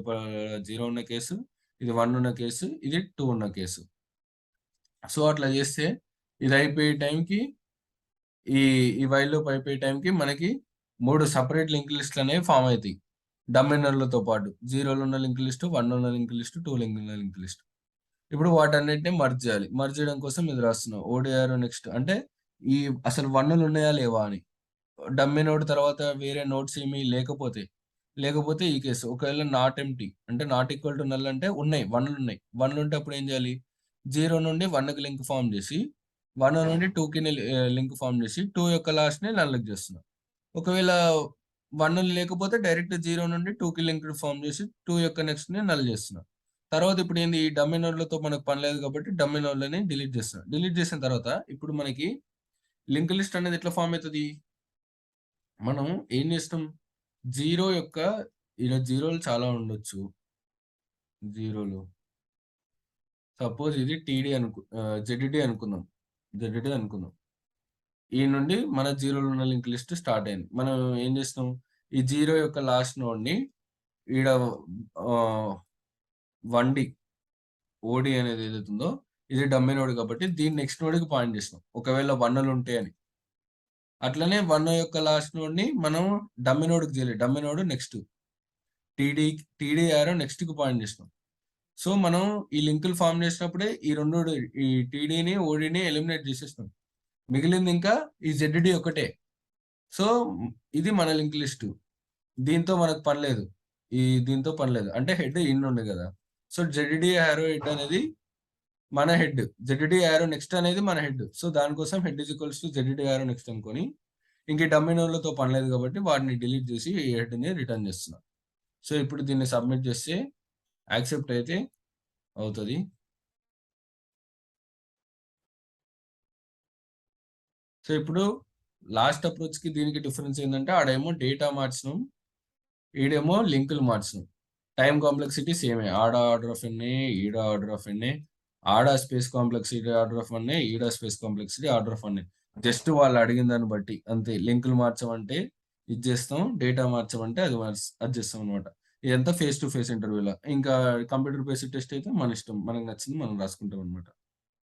0 ఉన్న కేసు, ఇది 1 ఉన్న కేసు, ఇది 2 ఉన్న కేసు. సో అట్లా చేస్తే ఇది అయిపోయే టైంకి, ఈ వైల్ లూప్ అయిపోయే టైంకి మనకి 3 సపరేట్ లింక్ లిస్ట్లు అనేవి ఫామ్ అవుతాయి డమ్మినర్లతో పాటు. 0లో ఉన్న లింక్ లిస్ట్, 1 ఉన్న లింక్ లిస్ట్, 2 ఉన్న లింక్ లిస్ట్. ఇప్పుడు వాటన్నిటిని మర్జ్ చేయాలి. మర్జ్ చేయడం కోసం ఇది రాస్తున్నాం, ఓడిఆర్ నెక్స్ట్ అంటే ఈ అసలు 1లు ఉన్నాయా లేవా అని. డమ్మీ నోడ్ తర్వాత వేరే నోట్స్ ఏమీ లేకపోతే ఈ కేసు. ఒకవేళ నాట్ ఎంటీ అంటే నాట్ ఈక్వల్ టు నల్ అంటే ఉన్నాయి, 1లు ఉన్నాయి. 1లు ఉంటే అప్పుడు ఏం చేయాలి, 0 నుండి 1కి లింక్ ఫామ్ చేసి, 1 నుండి 2కి లింక్ ఫామ్ చేసి 2 యొక్క లాస్ట్ ని నల్కి చేస్తున్నాం. ఒకవేళ 1లు లేకపోతే డైరెక్ట్ 0 నుండి 2కి లింక్ ఫామ్ చేసి 2 యొక్క నెక్స్ట్ ని నల్ చేస్తున్నాం. తర్వాత ఇప్పుడు ఏంది, ఈ డమ్మీ నోడ్లతో మనకు పని లేదు కాబట్టి డమ్మీ నోడ్లని డిలీట్ చేస్తున్నాం. డిలీట్ చేసిన తర్వాత ఇప్పుడు మనకి లింక్ లిస్ట్ అనేది ఎట్లా ఫామ్ అవుతుంది, మనం ఏం చేస్తాం, 0 యొక్క ఇలా 0లు చాలా ఉండొచ్చు. 0లు సపోజ్ ఇది టీడీ జెడ్డి అనుకుందాం. ఈ నుండి మన 0లు ఉన్న లింక్ లిస్ట్ స్టార్ట్ అయింది. మనం ఏం చేస్తాం, ఈ 0 యొక్క లాస్ట్ నోడ్ని ఈడ 1D ఓడి అనేది ఏదైతే ఉందో ఇది డమ్మీ నోడ్ కాబట్టి దీన్ని నెక్స్ట్ నోడ్కి పాయింట్ చేస్తాం, ఒకవేళ 1లు ఉంటాయి అని. అట్లనే 1 యొక్క లాస్ట్ నోడ్ని మనం డమ్మీ నోడ్కి చేయలేదు, dummy node next TD arrow next కి పాయింట్ చేస్తాం. సో మనం ఈ లింకులు ఫామ్ చేసినప్పుడే ఈ టీడీని ఓడిని ఎలిమినేట్ చేసేస్తాం. మిగిలింది ఇంకా ఈ జెడ్డి ఒకటే. సో ఇది మన లింక్ లిస్ట్, దీంతో మనకు పని లేదు, దీంతో పని లేదు, అంటే హెడ్ ఇన్ ఉంది కదా. సో జెడ్డి యారో హెడ్ అనేది మన హెడ్, జెడ్డి యారో నెక్స్ట్ అనేది మన హెడ్. సో దానికోసం head is equals to ZD arrow next అనుకొని, ఇంక డమ్మీ నోడ్లతో పని లేదు కాబట్టి వాటిని డిలీట్ చేసి ఈ హెడ్ని రిటర్న్ చేస్తున్నాం. సో ఇప్పుడు దీన్ని సబ్మిట్ చేస్తే యాక్సెప్ట్ అయితే అవుతుంది. సో ఇప్పుడు లాస్ట్ అప్రోచ్కి దీనికి డిఫరెన్స్ ఏంటంటే ఆడేమో డేటా మార్చడం, ఈడేమో లింకులు మార్చడం. టైం కాంప్లెక్సిటీ సేమే, ఆడ ఆర్డర్ ఆఫ్ ఎన్ఏ, ఈడ ఆర్డర్ ఆఫ్ ఎన్ఏ, ఆడ space complexity order of one, ఈడ space complexity order of one. Just వాళ్ళు అడిగిన దాన్ని బట్టి అంతే. లింకులు మార్చమంటే ఇది చేస్తాం, డేటా మార్చమంటే అది చేస్తాం అనమాట. ఇదంతా ఫేస్ టు ఫేస్ ఇంటర్వ్యూలో. ఇంకా కంప్యూటర్ బేస్డ్ టెస్ట్ అయితే మన ఇష్టం, మనకు నచ్చింది మనం రాసుకుంటాం అనమాట.